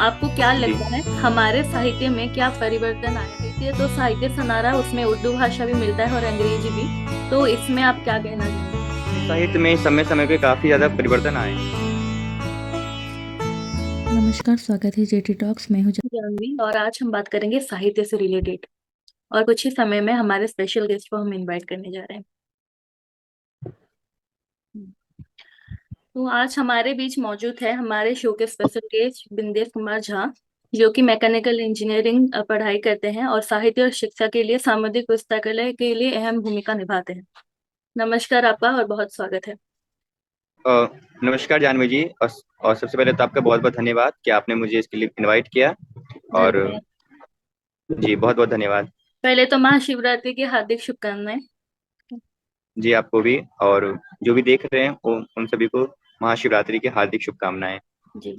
आपको क्या जी। लगता है हमारे साहित्य में क्या परिवर्तन आया है? इसलिए तो साहित्य सनारा, उसमें उर्दू भाषा भी मिलता है और अंग्रेजी भी। तो इसमें आप क्या कहना चाहेंगे? साहित्य में समय समय पे काफी ज्यादा परिवर्तन आए हैं। नमस्कार, स्वागत है जेटी टॉक्स। मैं हूँ जानवी, और आज हम बात करेंगे साहित्य से रिलेटेड। और कुछ ही समय में हमारे स्पेशल गेस्ट को हम इनवाइट करने जा रहे हैं। तो आज हमारे बीच मौजूद है हमारे शो के स्पेशल गेस्ट बिंदेश कुमार झा, जो कि मैकेनिकल इंजीनियरिंग पढ़ाई करते हैं और साहित्य और शिक्षा के लिए सामुदायिक पुस्तकालय के लिए अहम भूमिका निभाते हैं। नमस्कार आपका और बहुत स्वागत है। अ, नमस्कार जानवी जी, और सबसे पहले तो आपका बहुत बहुत धन्यवाद कि आपने मुझे इसके लिए इनवाइट किया। और धन्यवाद। जी, बहुत बहुत धन्यवाद। पहले तो महाशिवरात्रि की हार्दिक शुभकामनाएं। जी, आपको भी, और जो भी देख रहे हैं वो उन सभी को महाशिवरात्रि की हार्दिक शुभकामनाएं। जी,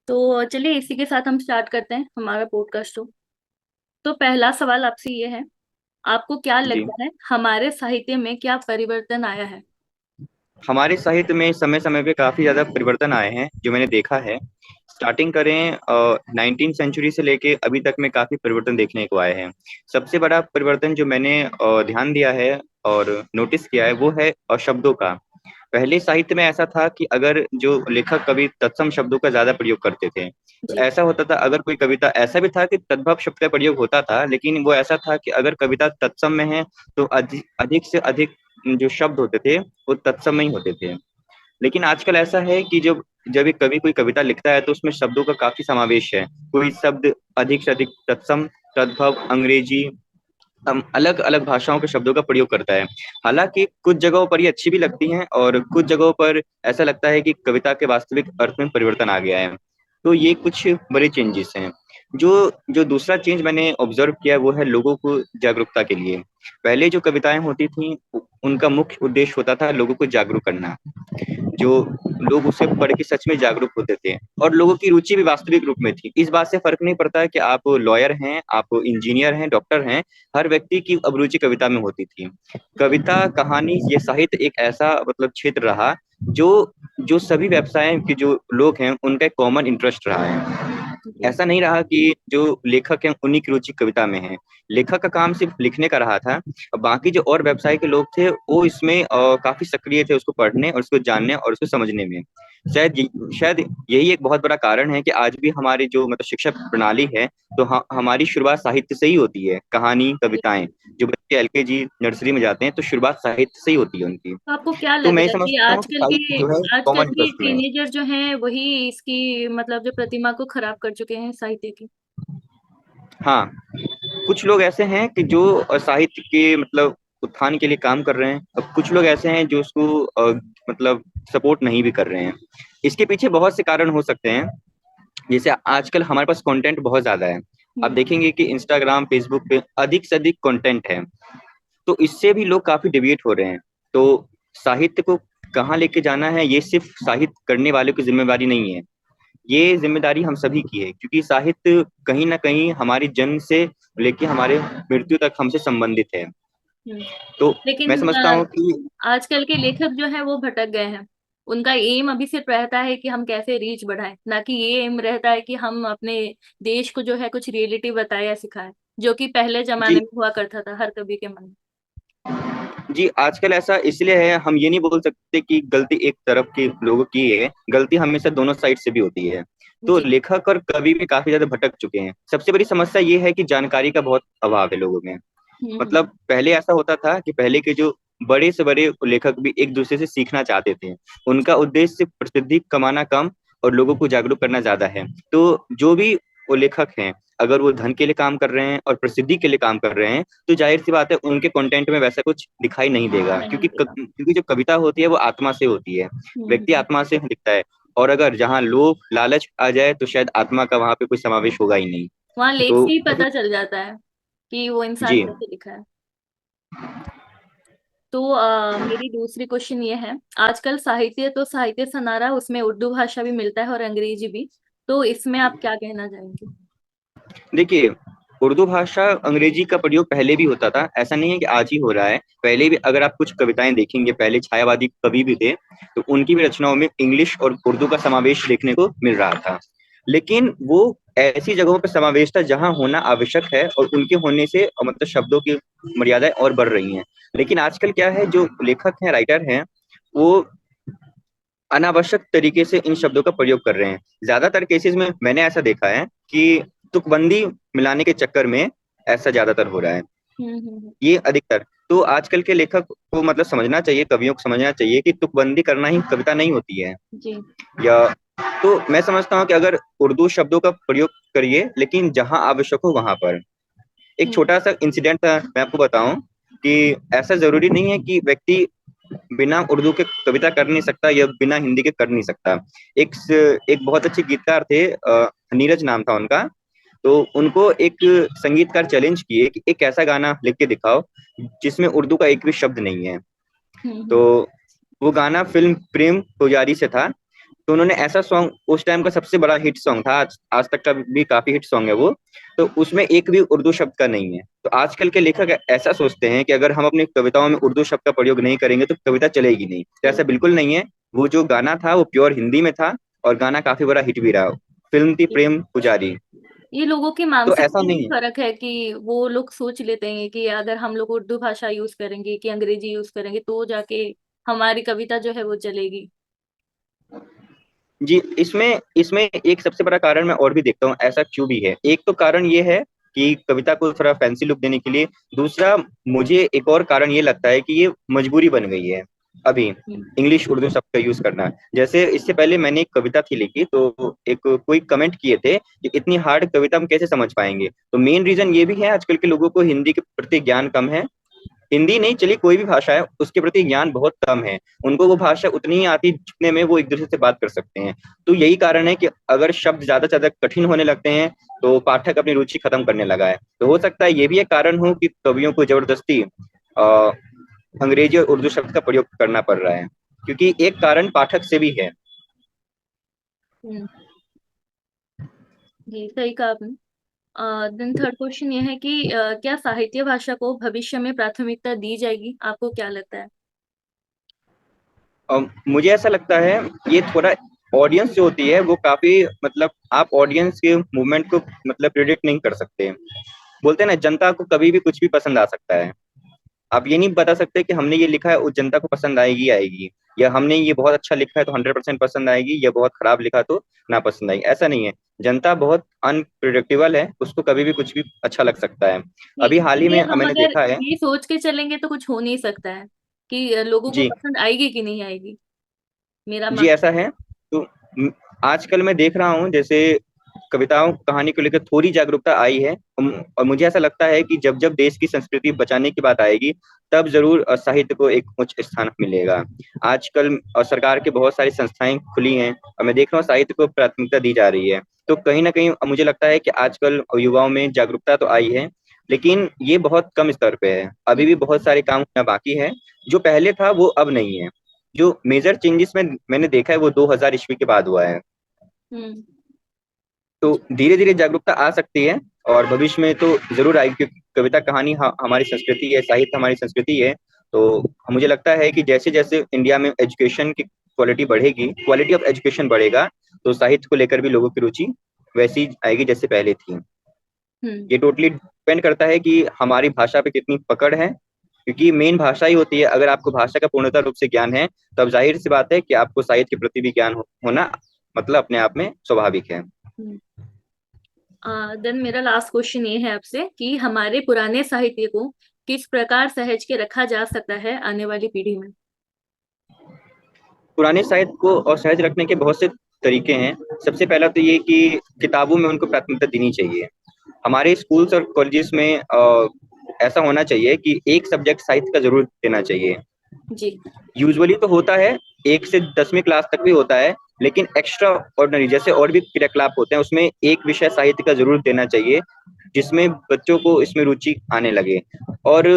तो चलिए इसी के साथ हम स्टार्ट करते हैं हमारा पॉडकास्ट शो। तो पहला सवाल आपसे ये है, आपको क्या जी, लगता है हमारे साहित्य में क्या परिवर्तन आया है? हमारे साहित्य में समय समय पे काफी ज्यादा परिवर्तन आए हैं जो मैंने देखा है। स्टार्टिंग करें 19th सेंचुरी से लेके अभी तक में काफी परिवर्तन देखने को आए हैं। सबसे बड़ा परिवर्तन जो मैंने ध्यान दिया है और नोटिस किया है वो है शब्दों का। पहले साहित्य में ऐसा था कि अगर जो लेखक कवि तत्सम शब्दों का ज्यादा प्रयोग करते थे तो जी। ऐसा होता था, अगर कोई कविता, ऐसा भी था कि तद्भव शब्द का प्रयोग होता था, लेकिन वो ऐसा था कि अगर कविता तत्सम में है तो अधिक अधिक से अधिक जो शब्द होते थे वो तत्सम में ही होते थे। लेकिन आजकल ऐसा है कि जब जब एक कवि कोई कविता लिखता है तो उसमें शब्दों का काफी समावेश है। कोई शब्द अधिक से अधिक तत्सम, तद्भव, अंग्रेजी, अलग अलग भाषाओं के शब्दों का प्रयोग करता है। हालांकि कुछ जगहों पर ये अच्छी भी लगती हैं और कुछ जगहों पर ऐसा लगता है कि कविता के वास्तविक अर्थ में परिवर्तन आ गया है। तो ये कुछ बड़े चेंजेस हैं। जो जो दूसरा चेंज मैंने ऑब्जर्व किया है वो है लोगों को जागरूकता के लिए। पहले जो कविताएं होती थी उनका मुख्य उद्देश्य होता था लोगों को जागरूक करना। जो लोग उसे पढ़ के सच में जागरूक होते थे और लोगों की रुचि भी वास्तविक रूप में थी। इस बात से फर्क नहीं पड़ता है कि आप लॉयर हैं, आप इंजीनियर हैं, डॉक्टर हैं, हर व्यक्ति की अब रुचि कविता में होती थी। कविता, कहानी, ये साहित्य एक ऐसा मतलब क्षेत्र रहा जो जो सभी व्यवसाय के जो लोग हैं उनका एक कॉमन इंटरेस्ट रहा है। जी। ऐसा नहीं रहा कि जो लेखक हैं उन्हीं की रुचि कविता में है। लेखक का काम सिर्फ लिखने का रहा था, और बाकी जो और व्यवसाय के लोग थे वो इसमें काफी सक्रिय थे, उसको पढ़ने और उसको जानने और उसको समझने में। शायद यही एक बहुत बड़ा कारण है कि आज भी हमारी जो मतलब शिक्षा प्रणाली है, तो हमारी शुरुआत साहित्य से ही होती है। कहानी, कविताएं, जो बच्चे एलकेजी नर्सरी में जाते हैं तो शुरुआत साहित्य से ही होती है उनकी। तो आपको क्या तो लग मैं रहा है कि समझता हूँ कि साहित्य जो है आजकल कॉमन की इंटरेस्ट में है। टीनेजर जो हैं वही इसकी मतलब जो प्रतिमा को खराब कर चुके हैं साहित्य की? हाँ, कुछ लोग ऐसे हैं कि जो साहित्य के मतलब उत्थान के लिए काम कर रहे हैं, अब कुछ लोग ऐसे हैं जो उसको मतलब सपोर्ट नहीं भी कर रहे हैं। इसके पीछे बहुत से कारण हो सकते हैं। जैसे आजकल हमारे पास कंटेंट बहुत ज्यादा है। आप हम्म। देखेंगे कि इंस्टाग्राम, फेसबुक पे अधिक से अधिक कंटेंट है, तो इससे भी लोग काफी डिविएट हो रहे हैं। तो साहित्य को कहाँ लेके जाना है, ये सिर्फ साहित्य करने वाले की जिम्मेवारी नहीं है, ये जिम्मेदारी हम सभी की है, क्योंकि साहित्य कहीं ना कहीं हमारी जन्म से लेके हमारे मृत्यु तक हमसे संबंधित है। हम्म। तो मैं लेकिन समझता हूँ कि आजकल के लेखक जो है वो भटक गए हैं। उनका एम अभी सिर्फ रहता है कि हम कैसे रीच बढ़ाएं, ना कि ये एम रहता है कि हम अपने देश को जो है कुछ रियलिटी बताए या सिखाएं, जो कि पहले जमाने जी, में हुआ करता था हर कवि के मन में। जी, आजकल ऐसा इसलिए है, हम ये नहीं बोल सकते कि गलती एक तरफ के लोगों की है, गलती हमेशा दोनों साइड से भी होती है। तो जी। लेखक और कवि भी काफी ज्यादा भटक चुके हैं। सबसे बड़ी समस्या ये है कि जानकारी का बहुत अभाव है लोगों में। हम्म। मतलब पहले ऐसा होता था कि पहले के जो बड़े से बड़े लेखक भी एक दूसरे से सीखना चाहते थे। उनका उद्देश्य सिर्फ प्रसिद्धि कमाना कम और लोगों को जागरूक करना ज्यादा है। तो जो भी वो लेखक हैं, अगर वो धन के लिए काम कर रहे हैं और प्रसिद्धि के लिए काम कर रहे हैं तो जाहिर सी बात है उनके कंटेंट में वैसा कुछ दिखाई नहीं देगा, नहीं क्योंकि देगा। क्योंकि जो कविता होती है वो आत्मा से होती है। व्यक्ति हम्म। आत्मा से लिखता है, और अगर जहाँ लोभ लालच आ जाए तो शायद आत्मा का वहां पे कोई समावेश होगा ही नहीं। वहां लेख तो से ही मतलब पता चल जाता है कि वो इंसान जी, कैसे लिखा है। तो मेरी दूसरी क्वेश्चन ये है, आजकल साहित्य तो साहित्य सनारा, उसमें उर्दू भाषा भी मिलता है और अंग्रेजी भी। तो इसमें आप क्या कहना चाहेंगे? देखिए, उर्दू भाषा, अंग्रेजी का प्रयोग पहले भी होता था, ऐसा नहीं है कि आज ही हो रहा है। पहले भी अगर आप कुछ कविताएं देखेंगे, पहले छायावादी कवि भी थे, तो उनकी भी रचनाओं में इंग्लिश और उर्दू का समावेश देखने को मिल रहा था। लेकिन वो ऐसी जगहों पर समावेश था जहां होना आवश्यक है, और उनके होने से मतलब शब्दों की मर्यादाएं और बढ़ रही हैं। लेकिन आजकल क्या है, जो लेखक हैं, राइटर हैं, वो अनावश्यक तरीके से इन शब्दों का प्रयोग कर रहे हैं। ज्यादातर केसेस में मैंने ऐसा देखा है कि तुकबंदी मिलाने के चक्कर में ऐसा ज्यादातर हो रहा है, हम्म। ये अधिकतर। तो आजकल के लेखक को मतलब समझना चाहिए, कवियों को समझना चाहिए कि तुकबंदी करना ही कविता नहीं होती है। जी। या तो मैं समझता हूँ कि अगर उर्दू शब्दों का प्रयोग करिए, लेकिन जहां आवश्यक हो वहां पर। एक हम्म छोटा सा इंसिडेंट था, मैं आपको बताऊं कि ऐसा जरूरी नहीं है कि व्यक्ति बिना उर्दू के कविता कर नहीं सकता या बिना हिंदी के कर नहीं सकता। एक बहुत अच्छे गीतकार थे, नीरज नाम था उनका। तो उनको एक संगीतकार चैलेंज किए कि एक ऐसा गाना लिख के दिखाओ जिसमें उर्दू का एक भी शब्द नहीं है। तो हम्म। वो गाना फिल्म प्रेम पुजारी से था। तो उन्होंने ऐसा सॉन्ग, उस टाइम का सबसे बड़ा हिट सॉन्ग था, आज तक का भी काफी हिट सॉन्ग है वो। तो उसमें एक भी उर्दू शब्द का नहीं है। तो आजकल के लेखक ऐसा सोचते हैं कि अगर हम अपनी कविताओं में उर्दू शब्द का प्रयोग नहीं करेंगे तो कविता चलेगी नहीं। तो चल। ऐसा बिल्कुल नहीं है। वो जो गाना था वो प्योर हिंदी में था, और गाना काफी बड़ा हिट भी रहा। फिल्म थी प्रेम पुजारी। ये लोगों की तो मानसिकता ऐसा में नहीं है। फर्क है कि वो लोग सोच लेते हैं कि अगर हम लोग उर्दू भाषा यूज करेंगे कि अंग्रेजी यूज करेंगे तो जाके हमारी कविता जो है वो चलेगी। जी, इसमें इसमें एक सबसे बड़ा कारण मैं और भी देखता हूँ ऐसा क्यों भी है। एक तो कारण ये है कि कविता को थोड़ा फैंसी लुक देने के लिए। दूसरा, मुझे एक और कारण ये लगता है कि ये मजबूरी बन गई है अभी, हम्म इंग्लिश उर्दू शब्द का यूज करना। जैसे इससे पहले मैंने एक कविता थी लिखी, तो एक कोई कमेंट किए थे कि इतनी हार्ड कविता हम कैसे समझ पाएंगे। तो मेन रीजन ये भी है, आजकल के लोगों को हिंदी के प्रति ज्ञान कम है। हिंदी नहीं, चलिए कोई भी भाषा है, उसके प्रति ज्ञान बहुत कम है। उनको वो भाषा उतनी ही आती जितने में वो एक दूसरे से बात कर सकते हैं। तो यही कारण है कि अगर शब्द ज्यादा से ज्यादा कठिन होने लगते हैं तो पाठक अपनी रुचि खत्म करने लगा है। तो हो सकता है ये भी एक कारण हो कि कवियों को जबरदस्ती अंग्रेजी और उर्दू शब्द का प्रयोग करना पड़ रहा है, क्योंकि एक कारण पाठक से भी है। हम्म। जी सही कहा आपने। देन थर्ड क्वेश्चन ये है कि क्या साहित्य भाषा को भविष्य में प्राथमिकता दी जाएगी, आपको क्या लगता है? मुझे ऐसा लगता है, ये थोड़ा ऑडियंस जो होती है वो काफी मतलब, आप ऑडियंस के मूवमेंट को मतलब प्रिडिक्ट नहीं कर सकते। बोलते हैं ना, जनता को कभी भी कुछ भी पसंद आ सकता है। आप ये नहीं बता सकते कि हमने ये लिखा है उस जनता को पसंद आएगी आएगी, या हमने ये बहुत अच्छा लिखा है तो 100% पसंद आएगी, या बहुत खराब लिखा तो ना पसंद आएगी। ऐसा नहीं है। जनता बहुत अनप्रिडिक्टेबल है, उसको कभी भी कुछ भी अच्छा लग सकता है। नहीं, अभी हाल ही इसलिए में हम मैंने अगर देखा है। ये सोच के चलेंगे तो कुछ हो नहीं सकता है कि लोगों को जी। पसंद आएगी कि नहीं आएगी। मेरा जी, मान। ऐसा है। तो आजकल मैं देख रहा हूँ, जैसे कविताओं कहानी को लेकर थोड़ी जागरूकता आई है। और मुझे ऐसा लगता है कि जब जब देश की संस्कृति बचाने की बात आएगी, तब जरूर साहित्य को एक उच्च स्थान मिलेगा। आजकल सरकार की बहुत सारी संस्थाएं खुली हैं, और मैं देख रहा हूँ साहित्य को प्राथमिकता दी जा रही है। तो कहीं ना कहीं मुझे लगता है कि आजकल युवाओं में जागरूकता तो आई है, लेकिन ये बहुत कम स्तर पे है। अभी भी बहुत सारे काम होना बाकी है। जो पहले था वो अब नहीं है। जो मेजर चेंजेस मैंने देखा है वो 2000 ईस्वी के बाद हुआ है। हम्म। तो धीरे धीरे जागरूकता आ सकती है, और भविष्य में तो जरूर आएगी, क्योंकि कविता कहानी हमारी संस्कृति है, साहित्य हमारी संस्कृति है। तो मुझे लगता है कि जैसे जैसे इंडिया में एजुकेशन की क्वालिटी बढ़ेगी, क्वालिटी ऑफ एजुकेशन बढ़ेगा, तो साहित्य को लेकर भी लोगों की रुचि वैसी आएगी जैसे पहले थी। हम्म। ये टोटली डिपेंड करता है कि हमारी भाषा पे कितनी पकड़ है, क्योंकि मेन भाषा ही होती है। अगर आपको भाषा का पूर्णतः रूप से ज्ञान है, तब जाहिर सी बात है कि आपको साहित्य के प्रति भी ज्ञान होना मतलब अपने आप में स्वाभाविक है। हम्म। देन मेरा लास्ट क्वेश्चन ये है आपसे कि हमारे पुराने साहित्य को किस प्रकार सहेज के रखा जा सकता है आने वाली पीढ़ी में? पुराने साहित्य को और सहज रखने के बहुत से तरीके हैं। सबसे पहला तो ये कि किताबों में उनको प्राथमिकता देनी चाहिए। हमारे स्कूल्स और कॉलेजेस में ऐसा होना चाहिए कि एक सब्जेक्ट साहित्य का जरूर देना चाहिए। जी। यूजुअली तो होता है, 1 से 10वीं क्लास तक भी होता है, लेकिन एक्स्ट्रा ऑर्डिनरी जैसे और भी क्रियाकलाप होते हैं उसमें एक विषय साहित्य का जरूर देना चाहिए, जिसमें बच्चों को इसमें रुचि आने लगे। और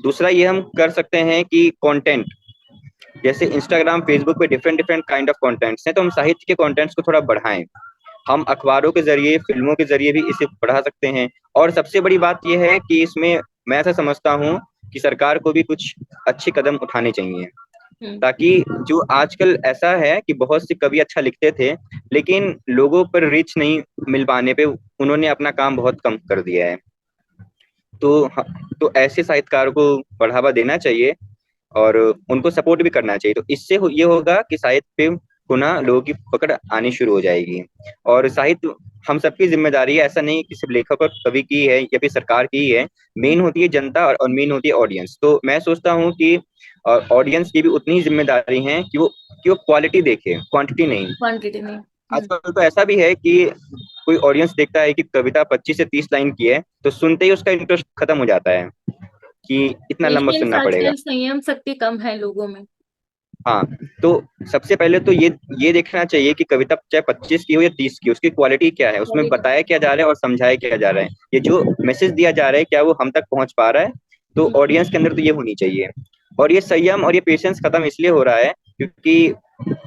दूसरा ये हम कर सकते हैं कि कंटेंट, जैसे इंस्टाग्राम फेसबुक पे different different kind of contents हैं, तो हम साहित्य के कंटेंट्स को थोड़ा बढ़ाएं। हम अखबारों के जरिए, फिल्मों के जरिए भी इसे बढ़ा सकते हैं। और सबसे बड़ी बात यह है कि इसमें मैं ऐसा समझता हूँ कि सरकार को भी कुछ अच्छे कदम उठाने चाहिए। ताकि जो आजकल ऐसा है कि बहुत से कवि अच्छा लिखते थे, लेकिन लोगों पर रीच नहीं मिल पाने पे उन्होंने अपना काम बहुत कम कर दिया है। तो तो ऐसे साहित्यकार को बढ़ावा देना चाहिए और उनको सपोर्ट भी करना चाहिए। तो इससे ये होगा कि साहित्य पे पुनः लोगों की पकड़ आनी शुरू हो जाएगी। और साहित्य हम सबकी जिम्मेदारी है, ऐसा नहीं कि सिर्फ लेखक और कवि की है या फिर सरकार की ही है। मेन होती है जनता और मेन होती है ऑडियंस। तो मैं सोचता हूँ कि ऑडियंस की भी उतनी ही जिम्मेदारी है कि वो क्वालिटी देखे, क्वांटिटी नहीं। क्वांटिटी में। आजकल तो ऐसा भी है कि कोई ऑडियंस देखता है कि कविता 25 से 30 लाइन की है, तो सुनते ही उसका इंटरेस्ट खत्म हो जाता है कि इतना लंबा पेशेंस सुनना पड़ेगा। आजकल, संयम शक्ति कम है लोगों में। हाँ, तो सबसे पहले तो ये देखना चाहिए कि कविता चाहे 25 की हो या 30 की, उसकी क्वालिटी क्या है, उसमें क्वालिटी। बताया क्या जा रहा है और समझाया क्या जा रहा है, ये जो मैसेज दिया जा रहा है क्या वो हम तक पहुंच पा रहा है। तो ऑडियंस के अंदर तो ये होनी चाहिए। और ये संयम और ये पेशेंस खत्म इसलिए हो रहा है क्योंकि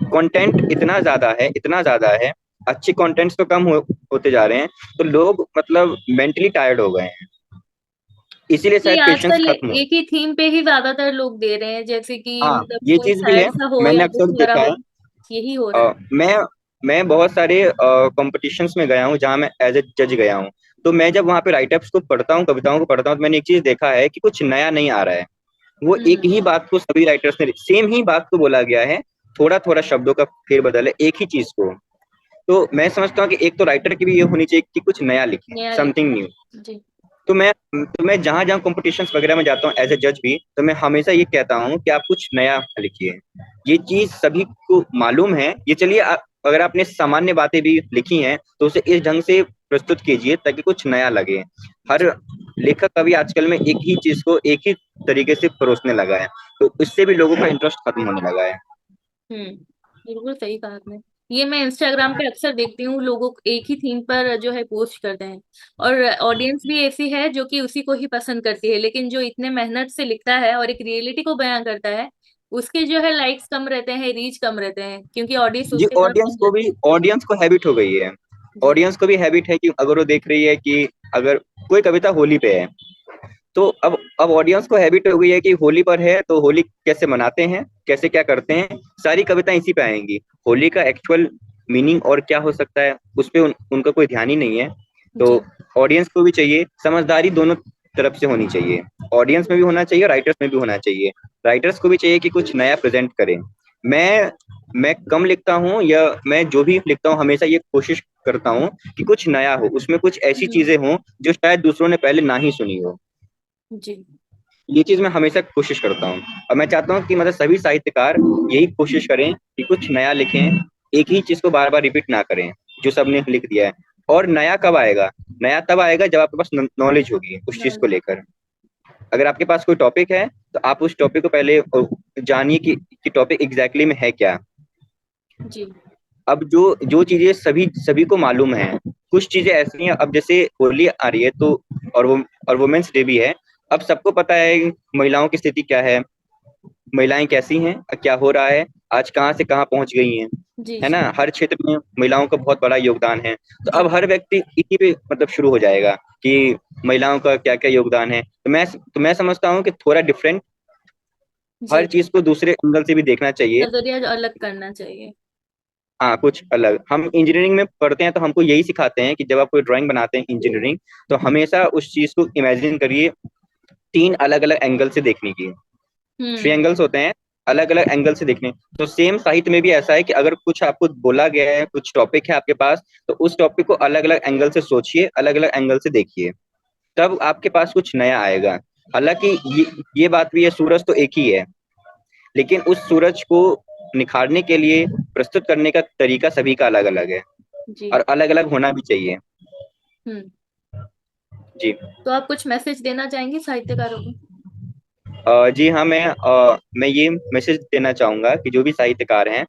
कंटेंट इतना ज्यादा है, अच्छे कंटेंट्स तो होते जा रहे हैं। तो लोग मतलब मेंटली टायर्ड हो गए हैं, इसीलिए कि शायद पेशेंस आजकल खत्म हो। एक ही थीम पे ही ज्यादातर लोग दे रहे हैं, जैसे कि हाँ, मतलब ये कोई चीज भी है, सैड सा हो मैंने या अक्सर दुख भरा देखा हो, है। यही हो रहा है। अ, मैं मैं बहुत सारे कॉम्पिटिशन्स में गया हूँ जहाँ मैं एज ए जज गया हूँ। तो मैं जब वहाँ पे राइटअप्स को पढ़ता हूँ, कविताओं को पढ़ता हूँ, तो मैंने एक चीज देखा है कि कुछ नया नहीं आ रहा है। वो एक हम्म। ही बात को सभी राइटर्स ने, सेम ही बात को बोला गया है, थोड़ा थोड़ा शब्दों का फेरबदल है एक ही चीज को। तो मैं समझता हूँ कि एक तो राइटर की भी ये होनी चाहिए कि कुछ नया लिखें, नया समथिंग लिखना। न्यू। जी। तो मैं जहां जहां कॉम्पिटिशन्स वगैरह में जाता हूँ एज ए जज भी, तो मैं हमेशा ये कहता हूँ कि आप कुछ नया लिखिए। ये चीज सभी को मालूम है, ये चलिए अगर आपने सामान्य बातें भी लिखी हैं तो उसे इस ढंग से प्रस्तुत कीजिए ताकि कुछ नया लगे। हर लेखक कवि आजकल में एक ही चीज को एक ही तरीके से परोसने लगा है, तो इससे भी लोगों का इंटरेस्ट खत्म होने लगा है। हम्म। बिल्कुल सही कहा आपने। ये मैं इंस्टाग्राम पे अक्सर देखती हूँ, लोग एक ही थीम पर जो है पोस्ट करते हैं, और ऑडियंस भी ऐसी है जो कि उसी को ही पसंद करती है, लेकिन जो इतने मेहनत से लिखता है और एक रियलिटी को बयां करता है, उसके जो है लाइक्स कम रहते हैं, रीच कम रहते हैं, क्योंकि ऑडियंस जी, उसके तरफ कम जाती है। ऑडियंस को हैबिट हो गई है। जी। ऑडियंस को भी हैबिट है कि अगर वो देख रही है कि अगर कोई कविता होली पे है, तो अब ऑडियंस को हैबिट हो गई है कि होली पर है तो होली कैसे मनाते हैं, कैसे क्या करते हैं, सारी कविताएं इसी पे आएंगी। होली का एक्चुअल मीनिंग और क्या हो सकता है उस पे उनका कोई ध्यान ही नहीं है। तो जी। ऑडियंस को भी चाहिए समझदारी, दोनों तरफ से होनी चाहिए। ऑडियंस में भी होना चाहिए, राइटर्स में भी होना चाहिए। राइटर्स को भी चाहिए कि कुछ नया प्रेजेंट करें। मैं मैं कम लिखता हूँ या मैं जो भी लिखता हूँ हमेशा ये कोशिश करता हूँ कि कुछ नया हो, उसमें कुछ ऐसी जी। चीजें हों जो शायद दूसरों ने पहले ना ही सुनी हो। जी। ये चीज मैं हमेशा कोशिश करता हूँ। और मैं चाहता हूँ कि मतलब सभी साहित्यकार यही कोशिश करें कि कुछ नया लिखें, एक ही चीज को बार बार रिपीट ना करें जो सबने लिख दिया है। और नया कब आएगा? नया तब आएगा जब आपके पास नॉलेज होगी उस चीज को लेकर। अगर आपके पास कोई टॉपिक है तो आप उस टॉपिक को पहले जानिए कि टॉपिक एग्जैक्टली में है क्या। जी। अब जो जो चीजें सभी सभी को मालूम है, कुछ चीजें ऐसी हैं, अब जैसे होली आ रही है तो और वो और वुमेन्स डे भी है। अब सबको पता है महिलाओं की स्थिति क्या है, महिलाएं कैसी हैं, क्या हो रहा है, आज कहाँ से कहाँ पहुंच गई हैं, जी। है ना। जी। हर क्षेत्र में महिलाओं का बहुत बड़ा योगदान है। तो जी। अब हर व्यक्ति इसी पे मतलब शुरू हो जाएगा कि महिलाओं का क्या क्या योगदान है। तो मैं समझता हूँ कि थोड़ा डिफरेंट, हर जी। चीज को दूसरे एंगल से भी देखना चाहिए। नजरिया जो अलग करना चाहिए। हाँ, कुछ अलग। हम इंजीनियरिंग में पढ़ते हैं तो हमको यही सिखाते हैं कि जब आप कोई ड्राइंग बनाते हैं इंजीनियरिंग, तो हमेशा उस चीज को इमेजिन करिए 3 अलग अलग एंगल से देखने की। थ्री हम्म। एंगल्स होते हैं, अलग अलग एंगल से देखने। तो सेम साहित्य में भी ऐसा है कि अगर कुछ आपको बोला गया है, कुछ टॉपिक है आपके पास, तो उस टॉपिक को अलग अलग एंगल से सोचिए, अलग अलग एंगल से देखिए, तब आपके पास कुछ नया आएगा। हालांकि ये बात भी है, सूरज तो एक ही है, लेकिन उस सूरज को निखारने के लिए प्रस्तुत करने का तरीका सभी का अलग अलग है जी। और अलग अलग होना भी चाहिए। हम्म। जी। तो आप कुछ मैसेज देना चाहेंगे साहित्यकारों को? जी हाँ, मैं ये मैसेज देना चाहूंगा कि जो भी साहित्यकार हैं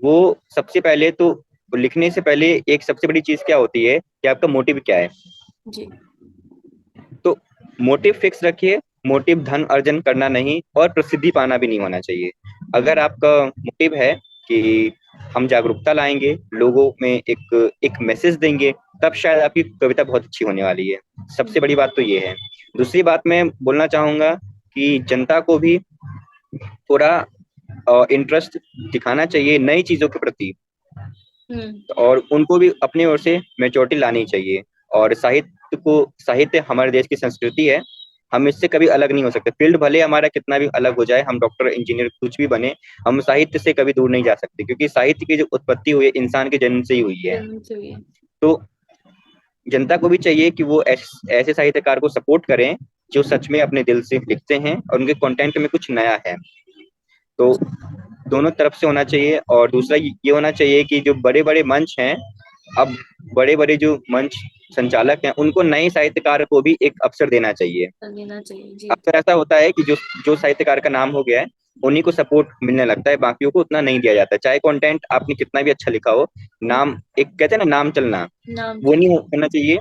वो सबसे पहले तो लिखने से पहले एक सबसे बड़ी चीज क्या होती है कि आपका मोटिव क्या है। जी। तो मोटिव फिक्स रखिए। मोटिव धन अर्जन करना नहीं और प्रसिद्धि पाना भी नहीं होना चाहिए। अगर हम्म। आपका मोटिव है कि हम जागरूकता लाएंगे, लोगों में एक एक मैसेज देंगे, तब शायद आपकी कविता बहुत अच्छी होने वाली है। सबसे बड़ी बात तो ये है। दूसरी बात मैं बोलना चाहूंगा कि जनता को भी थोड़ा इंटरेस्ट दिखाना चाहिए नई चीजों के प्रति, हम्म। और उनको भी अपनी ओर से मैच्योरिटी लानी चाहिए। और साहित्य हमारे देश की संस्कृति है, हम इससे कभी अलग नहीं हो सकते। फील्ड भले हमारा कितना भी अलग हो जाए, हम डॉक्टर इंजीनियर कुछ भी बने, हम साहित्य से कभी दूर नहीं जा सकते, क्योंकि साहित्य की जो उत्पत्ति हुई है इंसान के जन्म से ही हुई है। जन्म से हुई है। तो जनता को भी चाहिए कि वो ऐसे साहित्यकार को सपोर्ट करें जो सच में अपने दिल से लिखते हैं और उनके कंटेंट में कुछ नया है। तो दोनों तरफ से होना चाहिए। और दूसरा ये होना चाहिए कि जो बड़े बड़े मंच हैं, अब बड़े बड़े जो मंच संचालक हैं, उनको नए साहित्यकार को भी एक अवसर देना चाहिए। देना चाहिए जी। अक्सर ऐसा होता है कि जो जो साहित्यकार का नाम हो गया है उन्हीं को सपोर्ट मिलने लगता है, बाकियों को उतना नहीं दिया जाता है। चाहे कंटेंट आपने कितना भी अच्छा लिखा हो, नाम एक कहते हैं ना, नाम चलना, नाम वो नहीं होना चाहिए।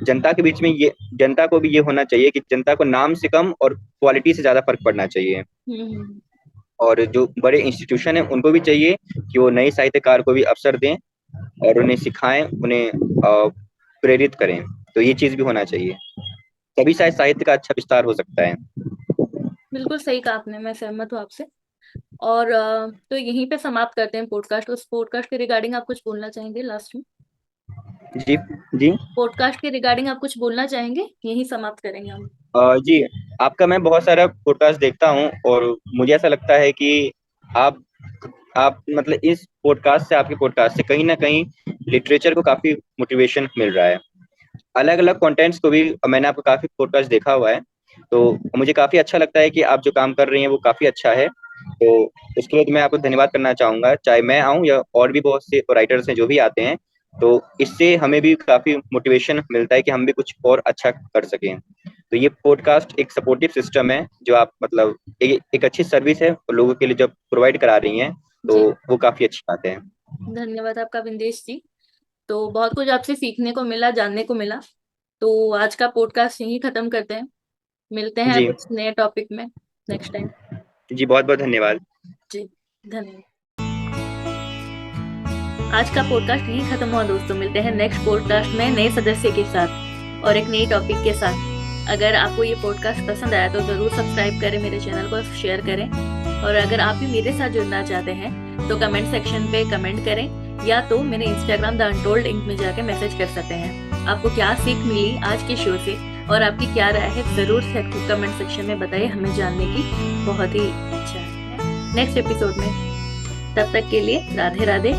जनता के बीच में ये, जनता को भी ये होना चाहिए कि जनता को नाम से कम और क्वालिटी से ज्यादा फर्क पड़ना चाहिए। हम्म। और जो बड़े इंस्टीट्यूशन है उनको भी चाहिए कि वो नए साहित्यकार को भी अवसर दें और उन्हें सिखाएं, उन्हें प्रेरित करें। तो ये चीज भी होना चाहिए, तभी शायद साहित्य का अच्छा विस्तार हो सकता है। बिल्कुल सही कहा आपने, मैं सहमत हूँ आपसे। और तो यहीं पे समाप्त करते हैं पॉडकास्ट। उस पॉडकास्ट के रिगार्डिंग आप कुछ बोलना चाहेंगे लास्ट में? जी जी। पॉडकास्ट के रिगार्डिंग आप कुछ बोलना चाहेंगे? यहीं समाप्त करेंगे हम। जी, आपका मैं बहुत सारा पॉडकास्ट देखता हूँ और मुझे ऐसा लगता है कि आप आप मतलब इस पॉडकास्ट से, आपके पॉडकास्ट से कहीं ना कहीं लिटरेचर को काफी मोटिवेशन मिल रहा है। अलग अलग कंटेंट्स को भी मैंने आपका काफी पॉडकास्ट देखा हुआ है, तो मुझे काफी अच्छा लगता है कि आप जो काम कर रही हैं वो काफी अच्छा है। तो उसके लिए तो मैं आपको धन्यवाद करना चाहूंगा, चाहे मैं आऊं या और भी बहुत से राइटर्स हैं जो भी आते हैं। तो इससे हमें भी काफी मोटिवेशन मिलता है कि हम भी कुछ और अच्छा कर सकें। तो ये पॉडकास्ट एक सपोर्टिव सिस्टम है जो आप मतलब एक अच्छी सर्विस है लोगों के लिए जब प्रोवाइड करा रही हैं, तो जी, वो काफी अच्छी बात है। धन्यवाद आपका विंदेश जी। तो बहुत कुछ आपसे सीखने को मिला, जानने को मिला। तो आज का पॉडकास्ट यहीं खत्म करते हैं। मिलते हैं जी कुछ नए टॉपिक में नेक्स्ट टाइम। जी, बहुत बहुत धन्यवाद। जी, धन्यवाद। आज का पॉडकास्ट यहीं खत्म हुआ दोस्तों। मिलते हैं नेक्स्ट पॉडकास्ट में नए सदस्य के साथ और एक नई टॉपिक के साथ। अगर आपको ये पॉडकास्ट पसंद आया तो जरूर सब्सक्राइब करें मेरे चैनल को, शेयर करें। और अगर आप भी मेरे साथ जुड़ना चाहते हैं तो कमेंट सेक्शन पे कमेंट करें, या तो मेरे इंस्टाग्राम द अनटोल्ड इंक में जाके मैसेज कर सकते हैं। आपको क्या सीख मिली आज के शो से और आपकी क्या राय है, जरूर कमेंट सेक्शन में बताइए, हमें जानने की बहुत ही इच्छा है नेक्स्ट एपिसोड में। तब तक के लिए राधे राधे।